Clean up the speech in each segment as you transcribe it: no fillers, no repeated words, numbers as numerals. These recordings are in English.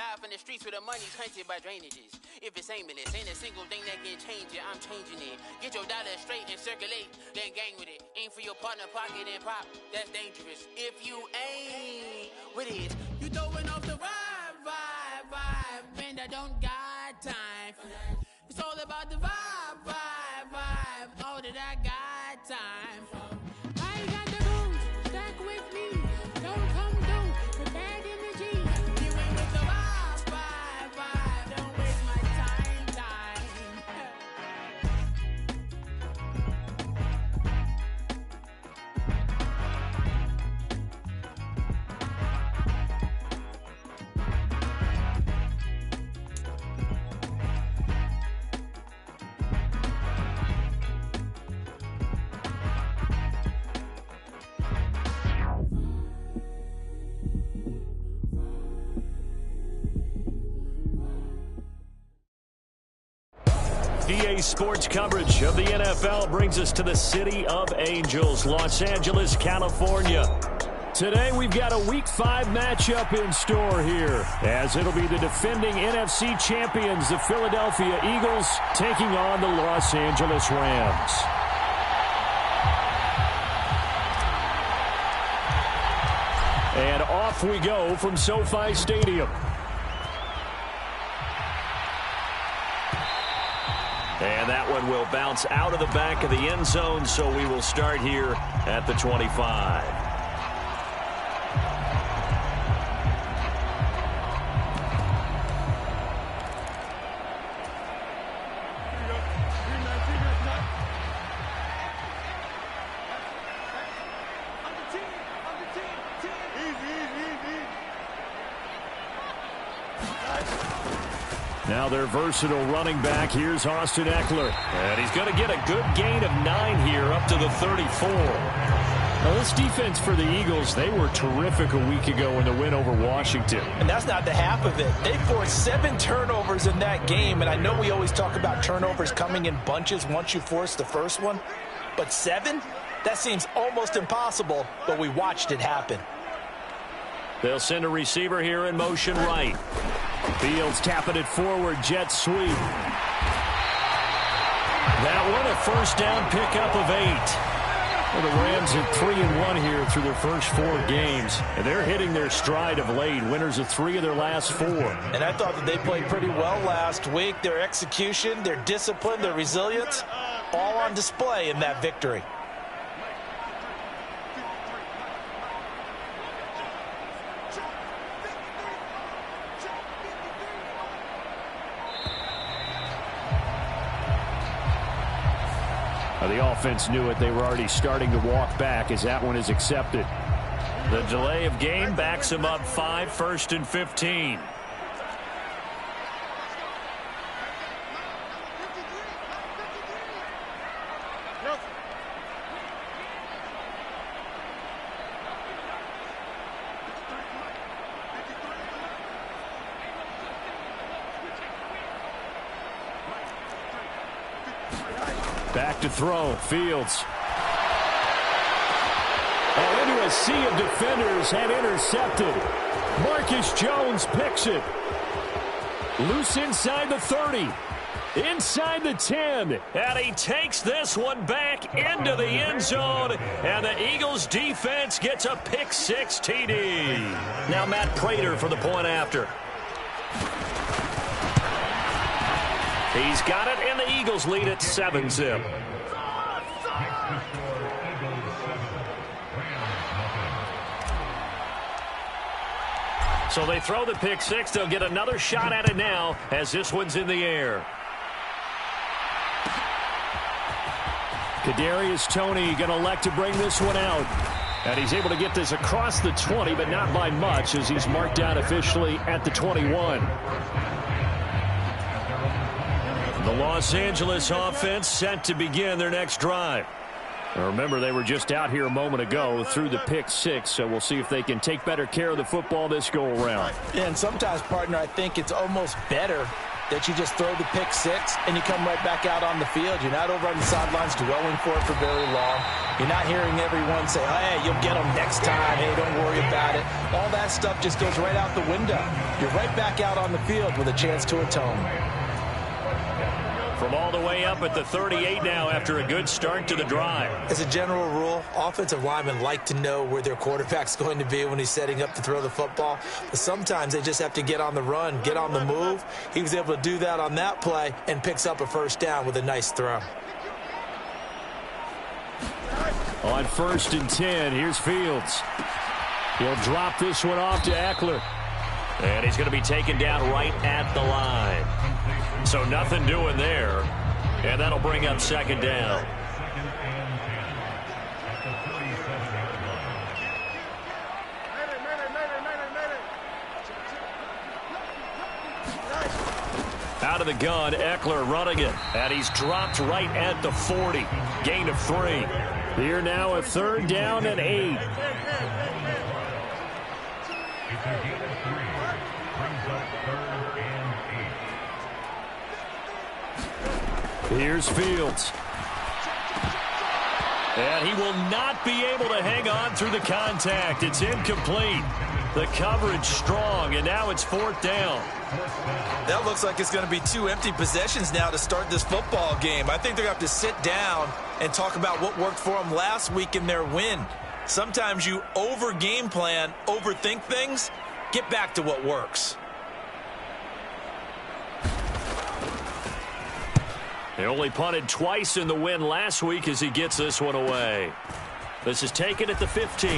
live in the streets where the money's hunted by drainages. If it's aimless, ain't a single thing that can change it. I'm changing it. Get your dollar straight and circulate, then gang with it. Aim for your partner pocket and pop. That's dangerous. If you ain't with it, you throwing off the vibe. And I don't got time for that. It's all about the vibe. All that I got time for. I got the booze, stack with me. Don't come through with bad energy. You ain't with the vibe. Don't waste my time. EA Sports coverage of the NFL brings us to the City of Angels, Los Angeles, California. Today we've got a Week 5 matchup in store here, as it'll be the defending NFC champions, the Philadelphia Eagles, taking on the Los Angeles Rams. And off we go from SoFi Stadium. And that one will bounce out of the back of the end zone, so we will start here at the 25. Now their versatile running back. Here's Austin Eckler. And he's going to get a good gain of 9 here up to the 34. Now this defense for the Eagles, they were terrific a week ago in the win over Washington. And that's not the half of it. They forced 7 turnovers in that game. And I know we always talk about turnovers coming in bunches once you force the first one. But 7? That seems almost impossible, but we watched it happen. They'll send a receiver here in motion right. Fields tapping it forward, jet sweep. That one a first down pickup of 8. Well, the Rams are 3-1 here through their first 4 games, and they're hitting their stride of late. Winners of 3 of their last 4. And I thought that they played pretty well last week. Their execution, their discipline, their resilience, all on display in that victory. The offense knew it. They were already starting to walk back as that one is accepted. The delay of game backs him up 5, 1st and 15. Back to throw. Fields. And into a sea of defenders and intercepted. Marcus Jones picks it. Loose inside the 30. Inside the 10. And he takes this one back into the end zone. And the Eagles defense gets a pick 6 TD. Now Matt Prater for the point after. He's got it, and the Eagles lead at 7-zip. So they throw the pick 6. They'll get another shot at it now as this one's in the air. Kadarius Toney going to elect to bring this one out. And he's able to get this across the 20, but not by much as he's marked down officially at the 21. The Los Angeles offense set to begin their next drive. Now remember, they were just out here a moment ago through the pick 6, so we'll see if they can take better care of the football this go-around. And sometimes, partner, I think it's almost better that you just throw the pick six and you come right back out on the field. You're not over on the sidelines dwelling for it for very long. You're not hearing everyone say, oh, hey, you'll get them next time. Hey, don't worry about it. All that stuff just goes right out the window. You're right back out on the field with a chance to atone. From all the way up at the 38 now after a good start to the drive. As a general rule, offensive linemen like to know where their quarterback's going to be when he's setting up to throw the football. But sometimes they just have to get on the run, get on the move. He was able to do that on that play and picks up a first down with a nice throw. On 1st and 10, here's Fields. He'll drop this one off to Eckler. And he's going to be taken down right at the line. So nothing doing there. And that'll bring up 2nd down. Out of the gun, Eckler running it. And he's dropped right at the 40. Gain of 3. Here now a 3rd down and 8. Here's Fields. And he will not be able to hang on through the contact. It's incomplete. The coverage strong, and now it's 4th down. That looks like it's going to be 2 empty possessions now to start this football game. I think they're going to have to sit down and talk about what worked for them last week in their win. Sometimes you over-game plan, overthink things, get back to what works. They only punted twice in the win last week as he gets this one away. This is taken at the 15.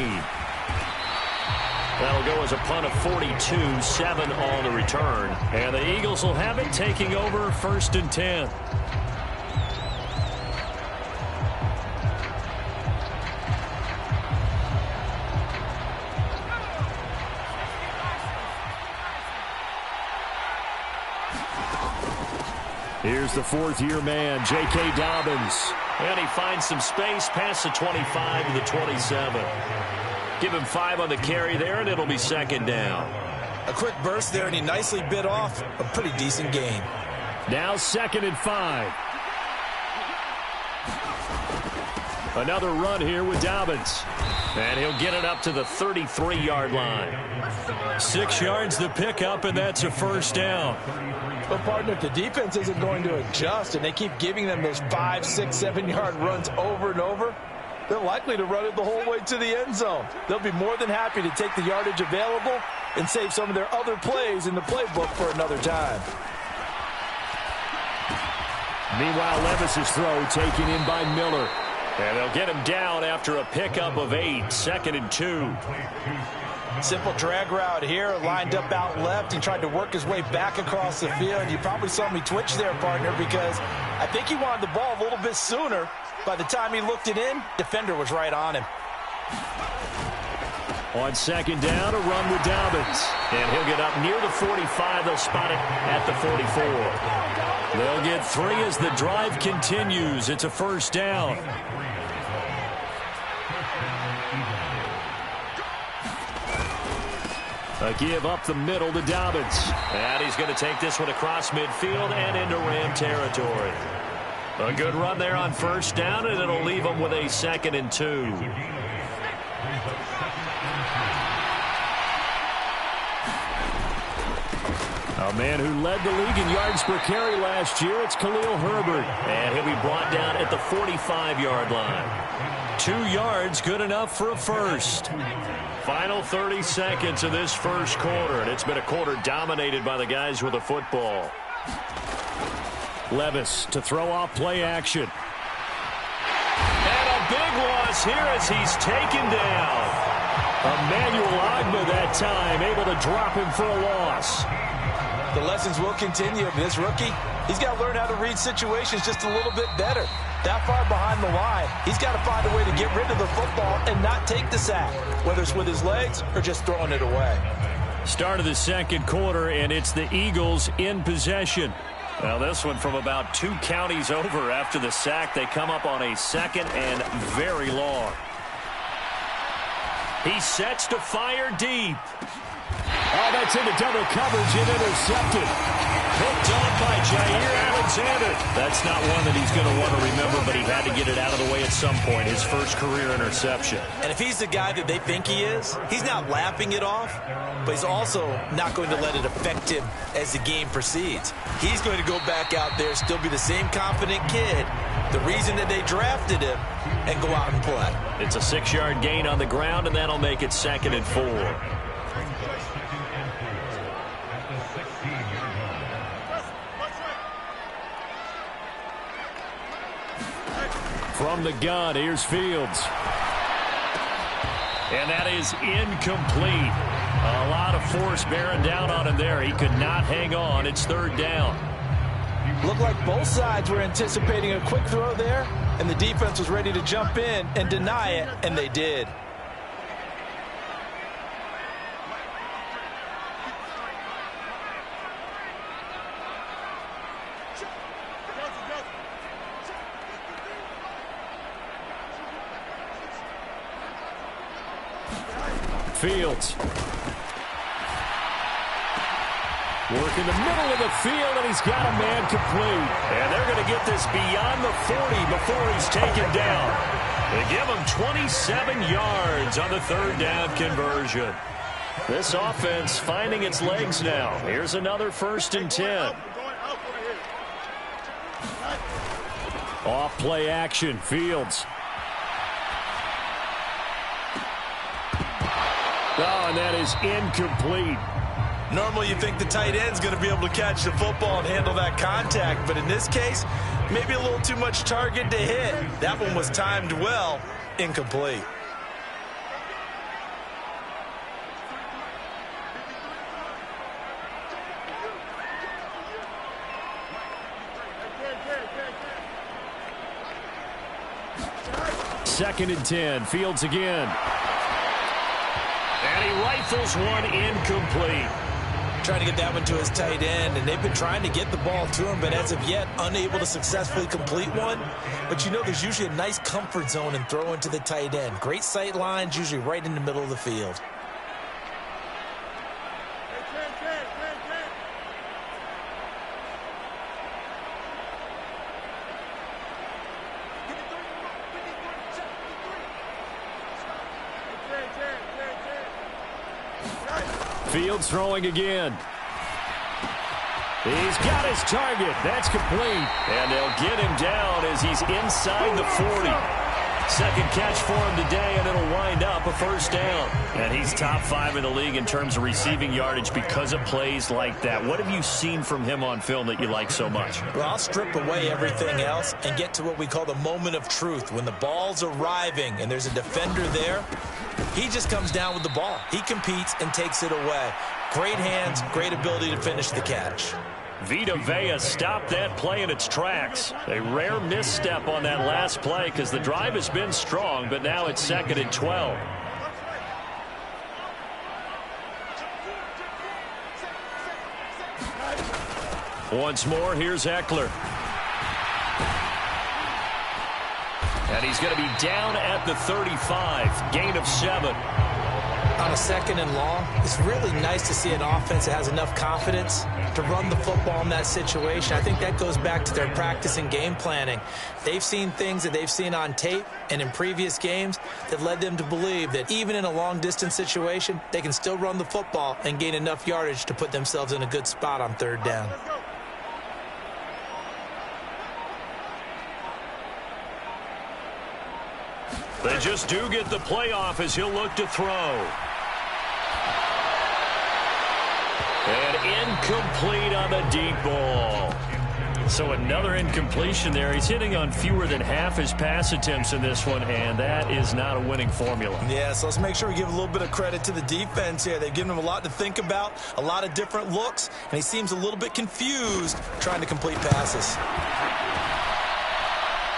That'll go as a punt of 42, 7 on the return. And the Eagles will have it taking over 1st and 10. Here's the 4th-year man, J.K. Dobbins. And he finds some space past the 25 to the 27. Give him 5 on the carry there, and it'll be 2nd down. A quick burst there, and he nicely bit off a pretty decent gain. Now 2nd and 5. Another run here with Dobbins. And he'll get it up to the 33-yard line. 6 yards the pickup, and that's a 1st down. But, partner, if the defense isn't going to adjust and they keep giving them those 5, 6, 7-yard runs over and over, they're likely to run it the whole way to the end zone. They'll be more than happy to take the yardage available and save some of their other plays in the playbook for another time. Meanwhile, Levis's throw taken in by Miller. And they'll get him down after a pickup of 8, 2nd and 2. Simple drag route here, lined up out left. He tried to work his way back across the field. You probably saw me twitch there, partner, because I think he wanted the ball a little bit sooner. By the time he looked it in, defender was right on him. On 2nd down, a run with Dobbins. And he'll get up near the 45. They'll spot it at the 44. They'll get 3 as the drive continues. It's a 1st down. A give up the middle to Dobbins. And he's going to take this one across midfield and into Ram territory. A good run there on 1st down, and it'll leave him with a 2nd and 2. A man who led the league in yards per carry last year, it's Khalil Herbert. And he'll be brought down at the 45-yard line. 2 yards, good enough for a first. Final 30 seconds of this first quarter, and it's been a quarter dominated by the guys with the football. Levis to throw off play action. And a big loss here as he's taken down. Emmanuel Ogbah that time, able to drop him for a loss. The lessons will continue of this rookie. He's got to learn how to read situations just a little bit better. That far behind the line, he's got to find a way to get rid of the football and not take the sack, whether it's with his legs or just throwing it away. Start of the second quarter, and it's the Eagles in possession. Well, this one from about 2 counties over after the sack. They come up on a 2nd and very long. He sets to fire deep. Oh, that's into double coverage and intercepted. Picked off by Jair Alexander. That's not one that he's going to want to remember, but he had to get it out of the way at some point, his first career interception. And if he's the guy that they think he is, he's not laughing it off, but he's also not going to let it affect him as the game proceeds. He's going to go back out there, still be the same confident kid, the reason that they drafted him, and go out and play. It's a 6-yard gain on the ground, and that'll make it 2nd and 4. From the gun, here's Fields. And that is incomplete. A lot of force bearing down on him there. He could not hang on. It's 3rd down. Looked like both sides were anticipating a quick throw there, and the defense was ready to jump in and deny it, and they did. Fields. Working the middle of the field, and he's got a man complete. And they're going to get this beyond the 40 before he's taken down. They give him 27 yards on the 3rd down conversion. This offense finding its legs now. Here's another 1st and 10. Off play action, Fields. Oh, and that is incomplete. Normally you think the tight end's going to be able to catch the football and handle that contact, but in this case, maybe a little too much target to hit. That one was timed well, incomplete. Second and 10, Fields again. And he rifles one incomplete. Trying to get that one to his tight end, and they've been trying to get the ball to him, but as of yet, unable to successfully complete one. But you know, there's usually a nice comfort zone in throwing to the tight end. Great sight lines, usually right in the middle of the field. Fields throwing again. He's got his target. That's complete. And they'll get him down as he's inside the 40. Second catch for him today, and it'll wind up a 1st down. And he's top 5 in the league in terms of receiving yardage because of plays like that. What have you seen from him on film that you like so much? Well, I'll strip away everything else and get to what we call the moment of truth. When the ball's arriving and there's a defender there, he just comes down with the ball. He competes and takes it away. Great hands, great ability to finish the catch. Vita Vea stopped that play in its tracks. A rare misstep on that last play because the drive has been strong, but now it's 2nd and 12. Once more, here's Eckler. And he's going to be down at the 35. Gain of 7. On a 2nd and long, it's really nice to see an offense that has enough confidence to run the football in that situation. I think that goes back to their practice and game planning. They've seen things that they've seen on tape and in previous games that led them to believe that even in a long-distance situation, they can still run the football and gain enough yardage to put themselves in a good spot on 3rd down. They just do get the playoff as he'll look to throw. And incomplete on the deep ball. So another incompletion there. He's hitting on fewer than half his pass attempts in this one, and that is not a winning formula. Yeah, so let's make sure we give a little bit of credit to the defense here. They've given him a lot to think about, a lot of different looks, and he seems a little bit confused trying to complete passes.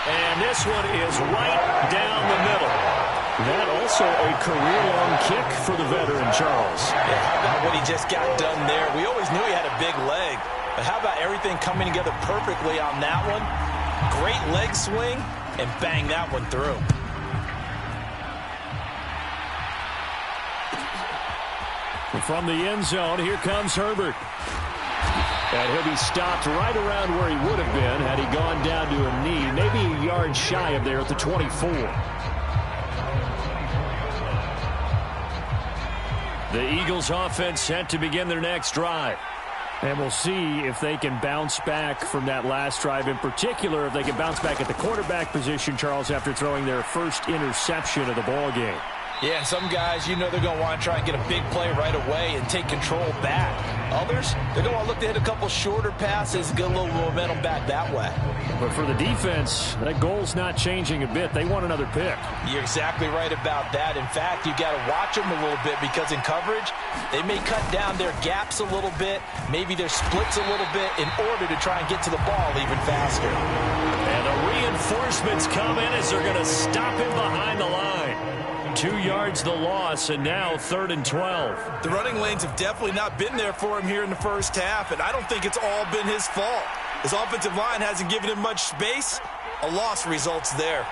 And this one is right down the middle. That also a career-long kick for the veteran, Charles. Yeah, how about what he just got done there? We always knew he had a big leg, but how about everything coming together perfectly on that one? Great leg swing, and bang that one through. From the end zone, here comes Herbert. And he'll be stopped right around where he would have been had he gone down to a knee, maybe a yard shy of there at the 24. The Eagles offense set to begin their next drive. And we'll see if they can bounce back from that last drive, in particular, if they can bounce back at the quarterback position, Charles, after throwing their first interception of the ball game. Yeah, and some guys, you know they're going to want to try and get a big play right away and take control back. Others, they're going to want to look to hit a couple shorter passes, get a little momentum back that way. But for the defense, that goal's not changing a bit. They want another pick. You're exactly right about that. In fact, you've got to watch them a little bit because in coverage, they may cut down their gaps a little bit, maybe their splits a little bit in order to try and get to the ball even faster. And the reinforcements come in as they're going to stop him behind the line. 2 yards the loss, and now 3rd and 12. The running lanes have definitely not been there for him here in the first half, and I don't think it's all been his fault. His offensive line hasn't given him much space. A loss results there.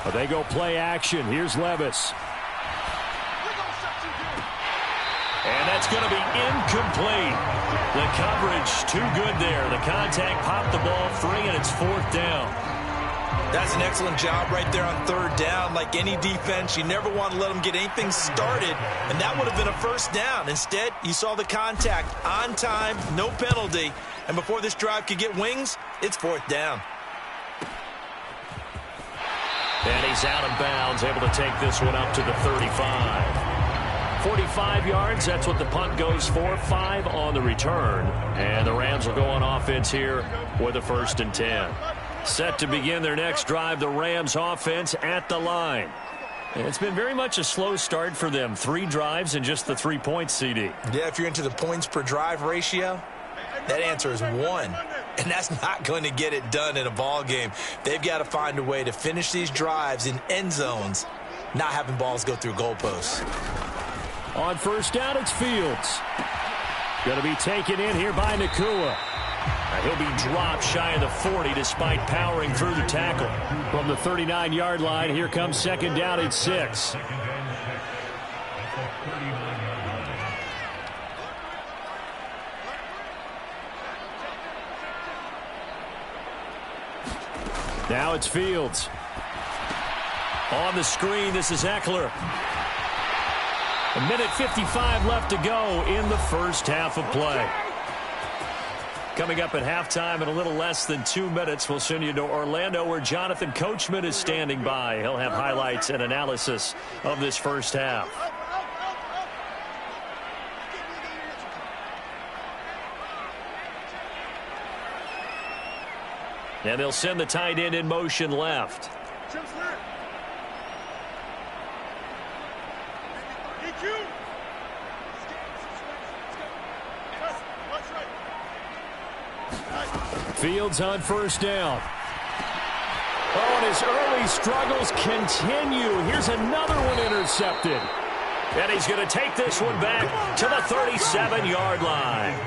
But they go play action. Here's Levis. And that's going to be incomplete. The coverage too good there. The contact popped the ball free, and it's 4th down. That's an excellent job right there on 3rd down. Like any defense, you never want to let them get anything started, and that would have been a 1st down. Instead, you saw the contact on time, no penalty, and before this drive could get wings, it's 4th down. And he's out of bounds, able to take this one up to the 35. 45 yards, that's what the punt goes for. 5 on the return. And the Rams will go on offense here with a 1st and 10. Set to begin their next drive, the Rams offense at the line. And it's been very much a slow start for them. 3 drives and just the 3 points, CD. Yeah, if you're into the points per drive ratio, that answer is 1. And that's not going to get it done in a ball game. They've got to find a way to finish these drives in end zones, not having balls go through goalposts. On 1st down, it's Fields. Going to be taken in here by Nakua. He'll be dropped shy of the 40 despite powering through the tackle. From the 39-yard line, here comes 2nd down at 6. Now it's Fields. On the screen, this is Eckler. 1:55 left to go in the first half of play. Coming up at halftime in a little less than 2 minutes, we'll send you to Orlando where Jonathan Coachman is standing by. He'll have highlights and analysis of this first half. And they'll send the tight end in motion left. Fields on 1st down. Oh, and his early struggles continue. Here's another one intercepted. And he's going to take this one back to the 37-yard line.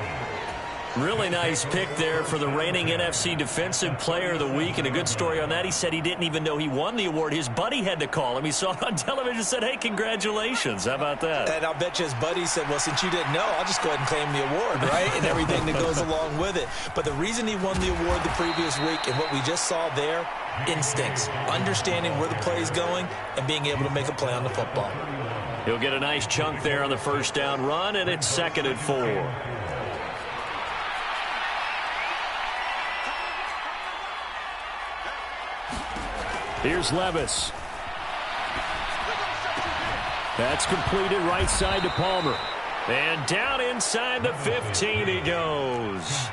Really nice pick there for the reigning NFC Defensive Player of the Week. And a good story on that. He said he didn't even know he won the award. His buddy had to call him. He saw it on television and said, hey, congratulations. How about that? And I'll bet you his buddy said, well, since you didn't know, I'll just go ahead and claim the award, right? And everything that goes along with it. But the reason he won the award the previous week and what we just saw there, instincts, understanding where the play is going and being able to make a play on the football. He'll get a nice chunk there on the 1st down run, and it's 2nd and 4. Here's Levis. That's completed right side to Palmer. And down inside the 15 he goes.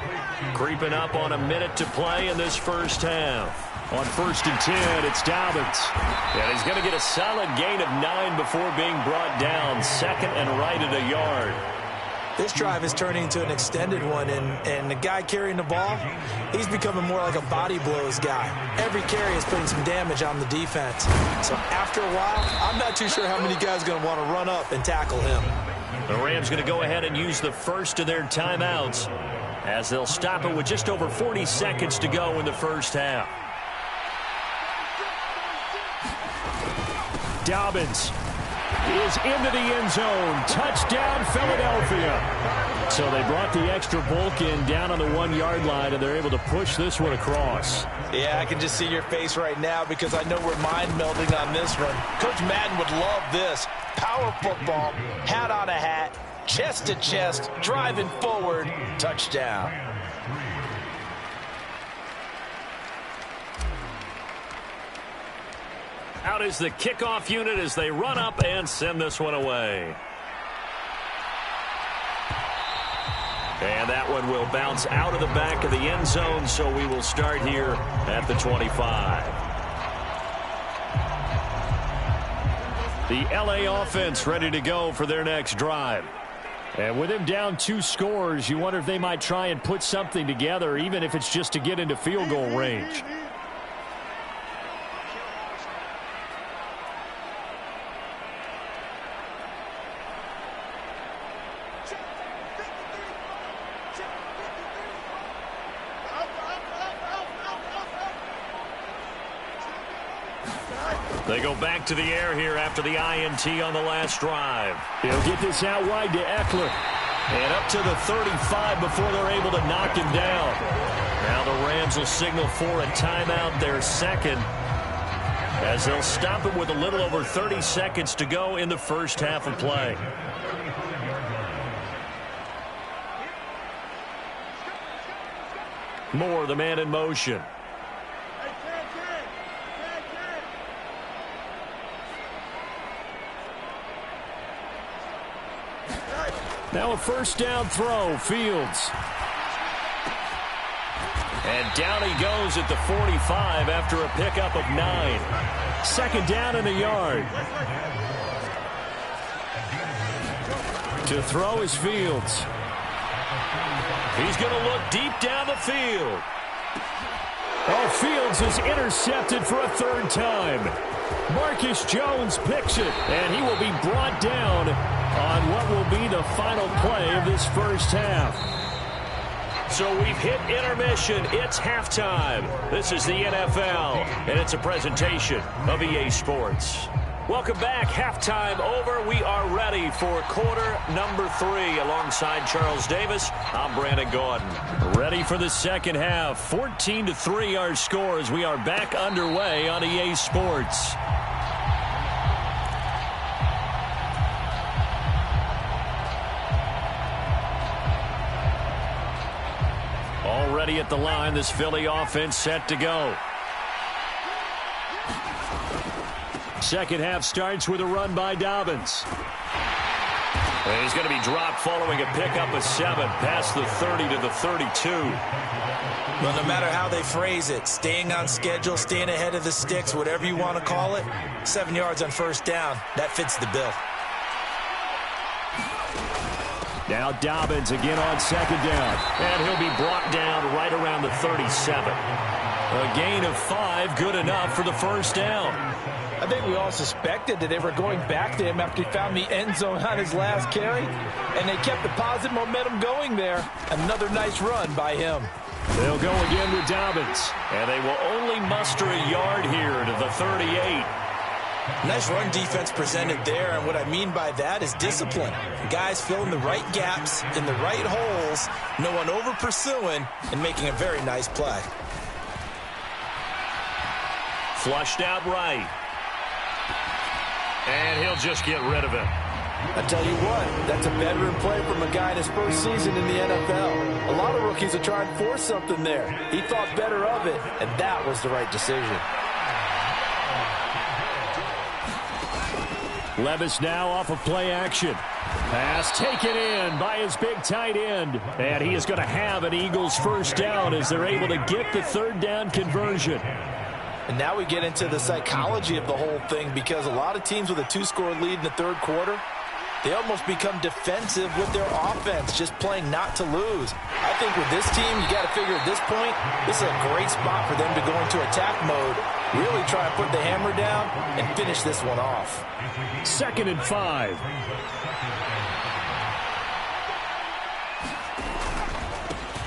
Creeping up on a minute to play in this first half. On 1st and 10, it's Dobbins. And he's going to get a solid gain of 9 before being brought down. 2nd and right at a yard. This drive is turning into an extended one, and the guy carrying the ball, he's becoming more like a body blows guy. Every carry is putting some damage on the defense. So after a while, I'm not too sure how many guys are going to want to run up and tackle him. The Rams going to go ahead and use the first of their timeouts as they'll stop it with just over 40 seconds to go in the first half. Dobbins is into the end zone. Touchdown, Philadelphia. So they brought the extra bulk in down on the 1-yard line, and they're able to push this one across. Yeah, I can just see your face right now because I know we're mind-melding on this one. Coach Madden would love this. Power football, hat on a hat, chest to chest, driving forward, touchdown. Out is the kickoff unit as they run up and send this one away. And that one will bounce out of the back of the end zone, so we will start here at the 25. The LA offense ready to go for their next drive. And with him down 2 scores, you wonder if they might try and put something together, even if it's just to get into field goal range. They go back to the air here after the INT on the last drive. He'll get this out wide to Eckler. And up to the 35 before they're able to knock him down. Now the Rams will signal for a timeout, their second, as they'll stop it with a little over 30 seconds to go in the first half of play. Moore, the man in motion. Now a first down throw, Fields. And down he goes at the 45 after a pickup of 9. Second down in the yard. To throw is Fields. He's going to look deep down the field. Oh, Fields is intercepted for a 3rd time. Marcus Jones picks it, and he will be brought down on what will be the final play of this first half. So we've hit intermission. It's halftime. This is the NFL, and it's a presentation of EA Sports. Welcome back. Halftime over. We are ready for quarter number 3. Alongside Charles Davis, I'm Brandon Gordon. Ready for the second half. 14-3 our score as we are back underway on EA Sports. Already at the line, this Philly offense set to go. Second half starts with a run by Dobbins. And he's going to be dropped following a pickup of 7 past the 30 to the 32. Well, no matter how they phrase it, staying on schedule, staying ahead of the sticks, whatever you want to call it, 7 yards on first down, that fits the bill. Now Dobbins again on second down. And he'll be brought down right around the 37. A gain of 5, good enough for the first down. I think we all suspected that they were going back to him after he found the end zone on his last carry. And they kept the positive momentum going there. Another nice run by him. They'll go again with Dobbins. And they will only muster a yard here to the 38. Nice run defense presented there, and what I mean by that is discipline. Guys filling the right gaps in the right holes, no one over pursuing, and making a very nice play. Flushed out right. And he'll just get rid of it. I tell you what, that's a veteran play from a guy in his first season in the NFL. A lot of rookies are trying to force something there. He thought better of it, and that was the right decision. Levis now off of play action. Pass taken in by his big tight end. And he is going to have an Eagles first down as they're able to get the 3rd down conversion. And now we get into the psychology of the whole thing, because a lot of teams with a 2-score lead in the 3rd quarter, they almost become defensive with their offense, just playing not to lose. I think with this team, you got to figure at this point, this is a great spot for them to go into attack mode, really try and put the hammer down and finish this one off. 2nd and 5.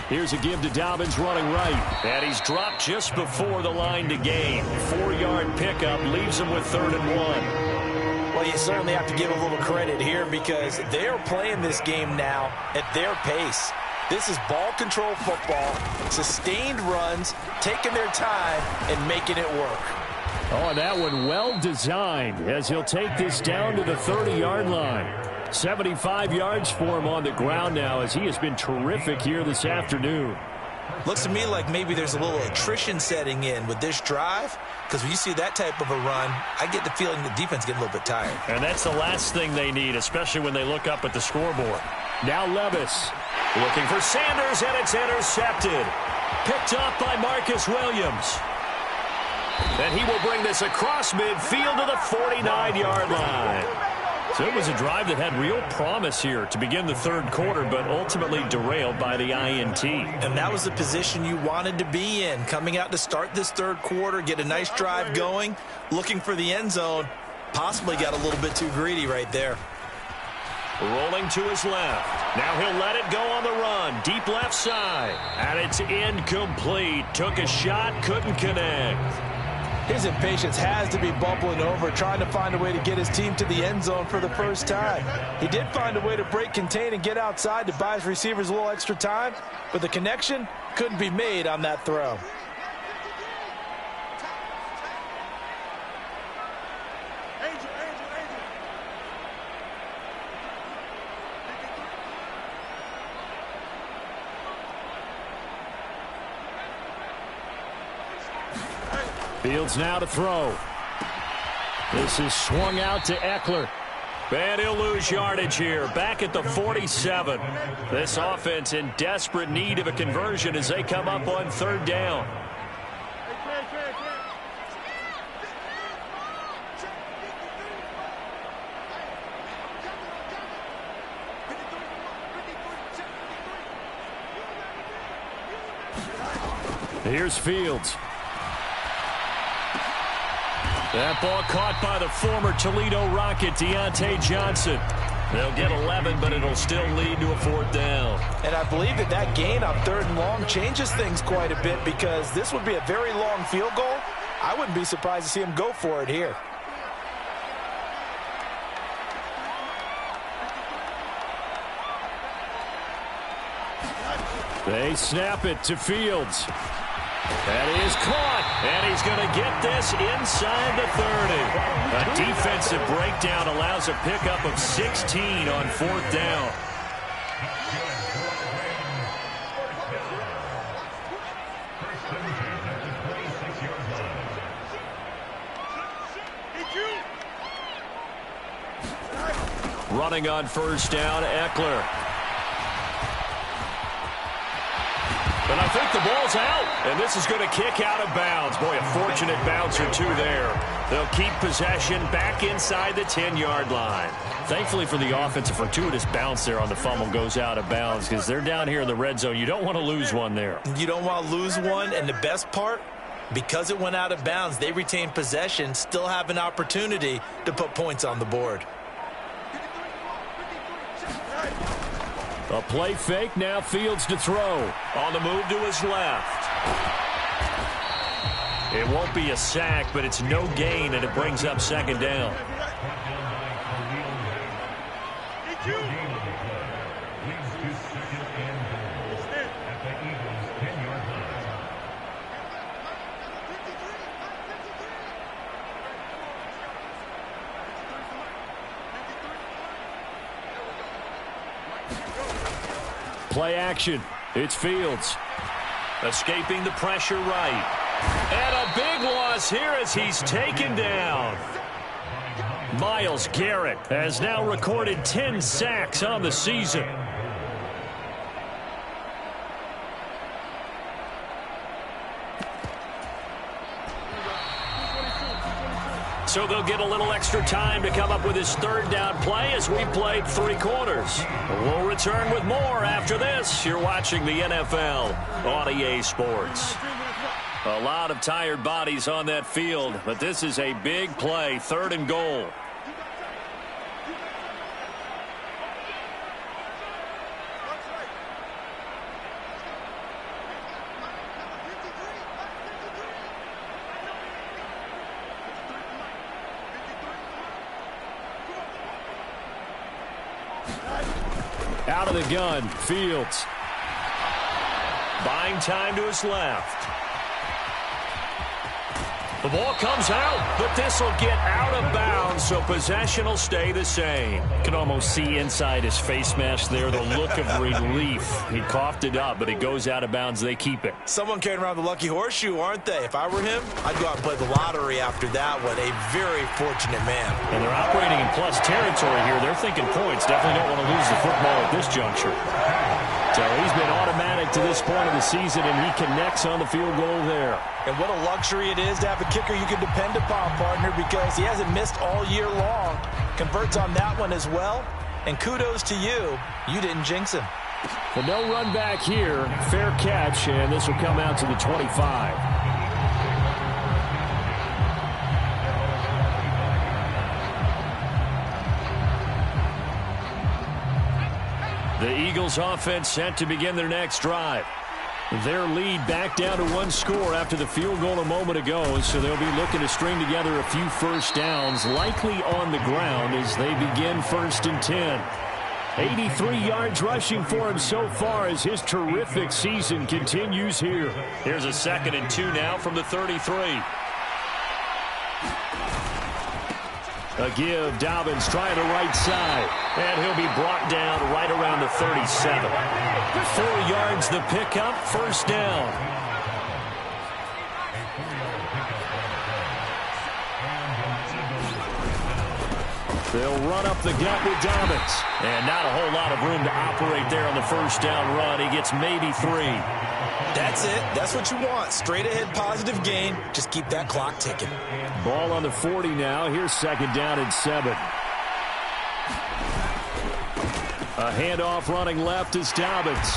Here's a give to Dobbins running right. And he's dropped just before the line to gain. 4-yard pickup leaves him with 3rd and 1. Well, you certainly have to give a little credit here because they are playing this game now at their pace. This is ball control football, sustained runs, taking their time and making it work. Oh, and that one well designed as he'll take this down to the 30-yard line. 75 yards for him on the ground now as he has been terrific here this afternoon. Looks to me like maybe there's a little attrition setting in with this drive, because when you see that type of a run, I get the feeling the defense getting a little bit tired. And that's the last thing they need, especially when they look up at the scoreboard. Now Levis looking for Sanders, and it's intercepted. Picked up by Marcus Williams. And he will bring this across midfield to the 49-yard line. So it was a drive that had real promise here to begin the third quarter, but ultimately derailed by the INT. And that was the position you wanted to be in, coming out to start this third quarter, get a nice drive going, looking for the end zone. Possibly got a little bit too greedy right there. Rolling to his left. Now he'll let it go on the run. Deep left side. And it's incomplete. Took a shot, couldn't connect. His impatience has to be bubbling over, trying to find a way to get his team to the end zone for the first time. He did find a way to break contain and get outside to buy his receivers a little extra time, but the connection couldn't be made on that throw. Fields now to throw. This is swung out to Eckler. And he'll lose yardage here. Back at the 47. This offense in desperate need of a conversion as they come up on third down. Here's Fields. That ball caught by the former Toledo Rocket, Deontay Johnson. They'll get 11, but it'll still lead to a fourth down. And I believe that gain on third and long changes things quite a bit because this would be a very long field goal. I wouldn't be surprised to see him go for it here. They snap it to Fields. That is caught, and he's going to get this inside the 30. A defensive breakdown allows a pickup of 16 on fourth down. Running on first down, Eckler. And I think the ball's out, and this is going to kick out of bounds. Boy, a fortunate bounce or two there. They'll keep possession back inside the 10-yard line. Thankfully for the offense, a fortuitous bounce there on the fumble goes out of bounds because they're down here in the red zone. You don't want to lose one there. You don't want to lose one, and the best part, because it went out of bounds, they retain possession, still have an opportunity to put points on the board. A play fake, now Fields to throw. On the move to his left. It won't be a sack, but it's no gain, and it brings up second down. Play action. It's Fields. Escaping the pressure right. And a big loss here as he's taken down. Myles Garrett has now recorded 10 sacks on the season. So they'll get a little extra time to come up with his third down play as we played 3 quarters. We'll return with more after this. You're watching the NFL on EA Sports. A lot of tired bodies on that field, but this is a big play, 3rd and goal. Out of the gun, Fields. Buying time to his left. The ball comes out, but this will get out of bounds, so possession will stay the same. Can almost see inside his face mask there the look of relief. He coughed it up, but it goes out of bounds. They keep it. Someone carrying around the lucky horseshoe, aren't they? If I were him, I'd go out and play the lottery after that one. A very fortunate man. And they're operating in plus territory here. They're thinking points. Definitely don't want to lose the football at this juncture. So he's been automatic to this point of the season, and he connects on the field goal there. And what a luxury it is to have a kicker you can depend upon, partner, because he hasn't missed all year long. Converts on that one as well. And kudos to you. You didn't jinx him. But no run back here. Fair catch, and this will come out to the 25. The Eagles offense set to begin their next drive. Their lead back down to one score after the field goal a moment ago, so they'll be looking to string together a few first downs, likely on the ground as they begin 1st and 10. 83 yards rushing for him so far as his terrific season continues here. Here's a 2nd and 2 now from the 33. A give, Dobbins trying the right side. And he'll be brought down right around the 37. 4 yards the pickup, 1st down. They'll run up the gut with Dobbins. And not a whole lot of room to operate there on the 1st down run. He gets maybe 3. That's it. That's what you want. Straight ahead positive gain. Just keep that clock ticking. Ball on the 40 now. Here's 2nd down and 7. A handoff running left is Dobbins.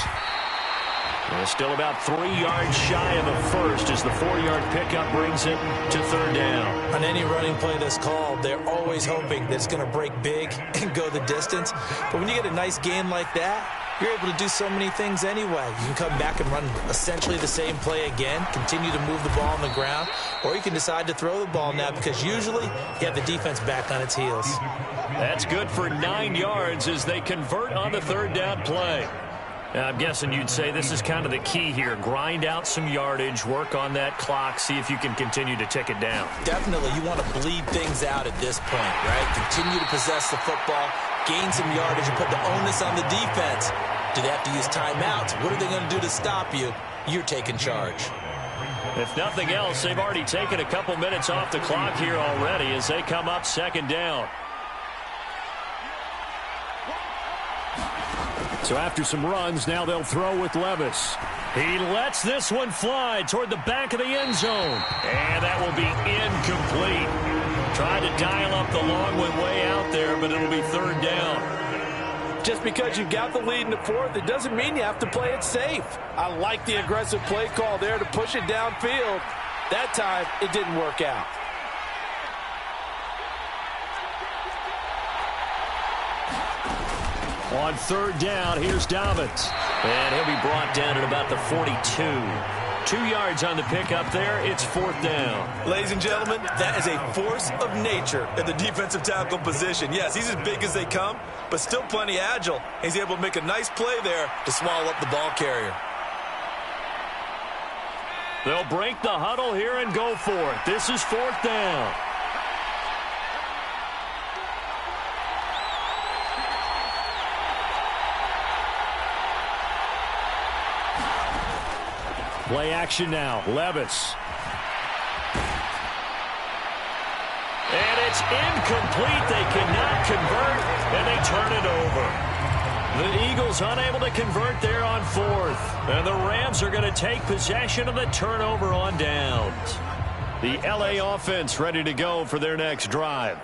And still about 3 yards shy of the first as the 4-yard pickup brings it to 3rd down. On any running play that's called, they're always hoping that it's going to break big and go the distance. But when you get a nice gain like that, you're able to do so many things anyway. You can come back and run essentially the same play again, continue to move the ball on the ground, or you can decide to throw the ball now because usually you have the defense back on its heels. That's good for 9 yards as they convert on the 3rd down play. I'm guessing you'd say this is kind of the key here. Grind out some yardage, work on that clock, see if you can continue to tick it down. Definitely. You want to bleed things out at this point, right? Continue to possess the football, gain some yardage, and put the onus on the defense. Do they have to use timeouts? What are they going to do to stop you? You're taking charge. If nothing else, they've already taken a couple minutes off the clock here already as they come up 2nd down. So after some runs, now they'll throw with Levis. He lets this one fly toward the back of the end zone. And that will be incomplete. Tried to dial up the long one way out there, but it'll be 3rd down. Just because you've got the lead in the 4th, it doesn't mean you have to play it safe. I like the aggressive play call there to push it downfield. That time, it didn't work out. On 3rd down, here's Dobbins. And he'll be brought down at about the 42. 2 yards on the pickup there. It's 4th down. Ladies and gentlemen, that is a force of nature in the defensive tackle position. Yes, he's as big as they come, but still plenty agile. He's able to make a nice play there to swallow up the ball carrier. They'll break the huddle here and go for it. This is 4th down. Play action now. Levis. And it's incomplete. They cannot convert, and they turn it over. The Eagles unable to convert there on 4th. And the Rams are going to take possession of the turnover on downs. The LA offense ready to go for their next drive.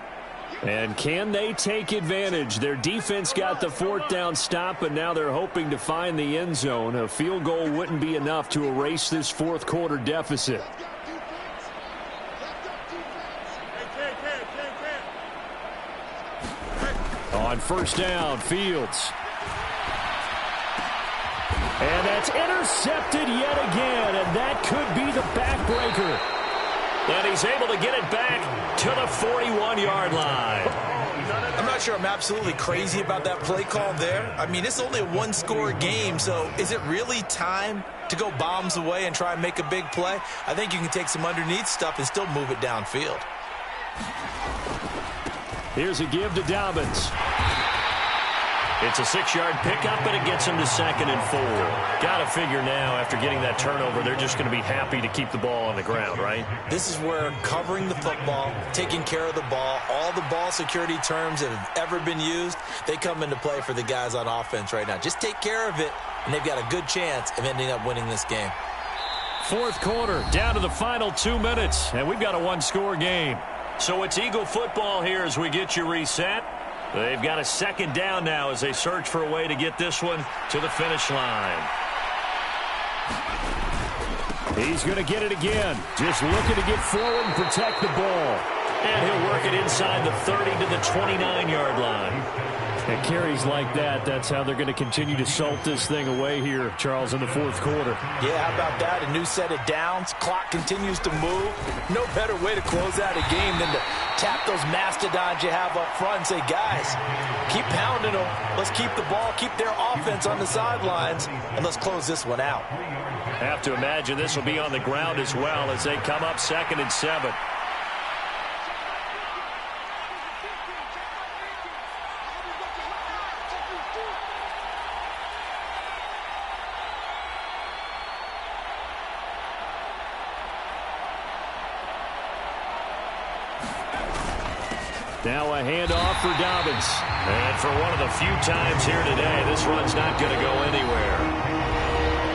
And can they take advantage? Their defense got the 4th down stop, but now they're hoping to find the end zone. A field goal wouldn't be enough to erase this 4th quarter deficit. On 1st down, Fields. And that's intercepted yet again, and that could be the backbreaker. And he's able to get it back to the 41-yard line. I'm not sure I'm absolutely crazy about that play call there. I mean, it's only a one-score game, so is it really time to go bombs away and try and make a big play? I think you can take some underneath stuff and still move it downfield. Here's a give to Dobbins. It's a 6-yard pickup, and it gets him to 2nd and 4. Got to figure now, after getting that turnover, they're just going to be happy to keep the ball on the ground, right? This is where covering the football, taking care of the ball, all the ball security terms that have ever been used, they come into play for the guys on offense right now. Just take care of it, and they've got a good chance of ending up winning this game. Fourth quarter, down to the final 2 minutes, and we've got a one-score game. So it's Eagle football here as we get you reset. They've got a 2nd down now as they search for a way to get this one to the finish line. He's going to get it again. Just looking to get forward and protect the ball. And he'll work it inside the 30 to the 29-yard line. And carries like that, that's how they're going to continue to salt this thing away here, Charles, in the fourth quarter. Yeah, how about that? A new set of downs. Clock continues to move. No better way to close out a game than to tap those mastodons you have up front and say, guys, keep pounding them. Let's keep the ball, keep their offense on the sidelines, and let's close this one out. Have to imagine this will be on the ground as well as they come up 2nd and 7. Now a handoff for Dobbins. And for one of the few times here today, this run's not going to go anywhere.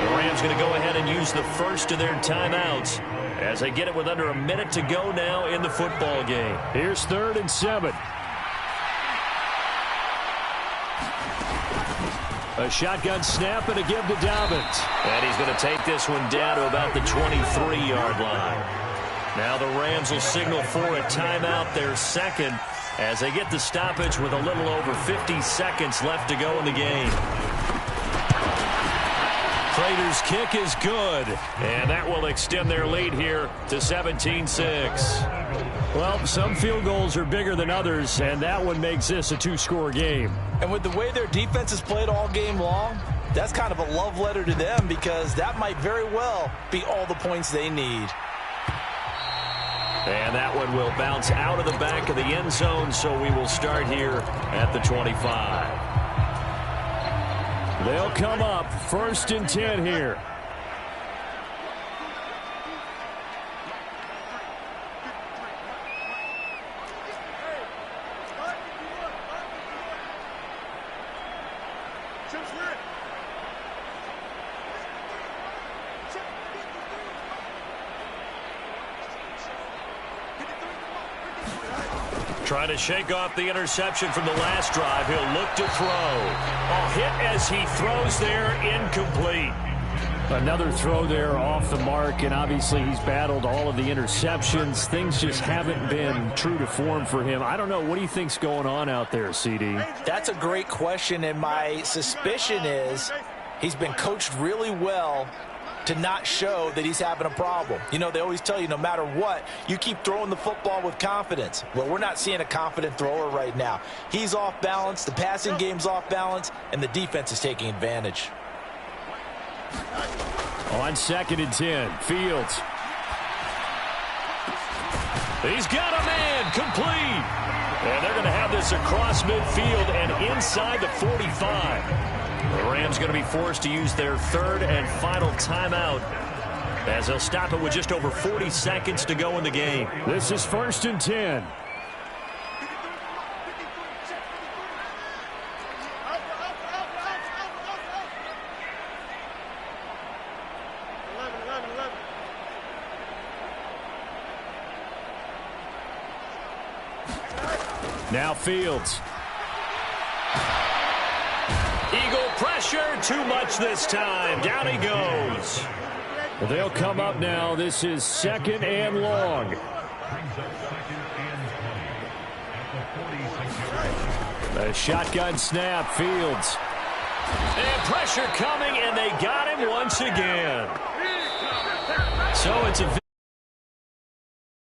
The Rams going to go ahead and use the first of their timeouts as they get it with under a minute to go now in the football game. Here's 3rd and 7. A shotgun snap and a give to Dobbins. And he's going to take this one down to about the 23-yard line. Now the Rams will signal for a timeout, their 2nd, as they get the stoppage with a little over 50 seconds left to go in the game. Prater's kick is good. And that will extend their lead here to 17-6. Well, some field goals are bigger than others, and that one makes this a 2-score game. And with the way their defense has played all game long, that's kind of a love letter to them because that might very well be all the points they need. And that one will bounce out of the back of the end zone, so we will start here at the 25. They'll come up 1st and 10 here. Trying to shake off the interception from the last drive. He'll look to throw. A hit as he throws there, incomplete. Another throw there off the mark, and obviously he's battled all of the interceptions. Things just haven't been true to form for him. I don't know. What do you think's going on out there, CD? That's a great question, and my suspicion is he's been coached really well to not show that he's having a problem. You know, they always tell you no matter what, you keep throwing the football with confidence. Well, we're not seeing a confident thrower right now. He's off balance, the passing game's off balance, and the defense is taking advantage. On 2nd and 10, Fields. He's got a man, complete. And they're going to have this across midfield and inside the 45. The Rams going to be forced to use their 3rd and final timeout as they'll stop it with just over 40 seconds to go in the game. This is 1st and 10. Now Fields. Eagle pressure, too much this time. Down he goes. Well, they'll come up now. This is 2nd and long. A shotgun snap, Fields. And pressure coming, and they got him once again. So it's a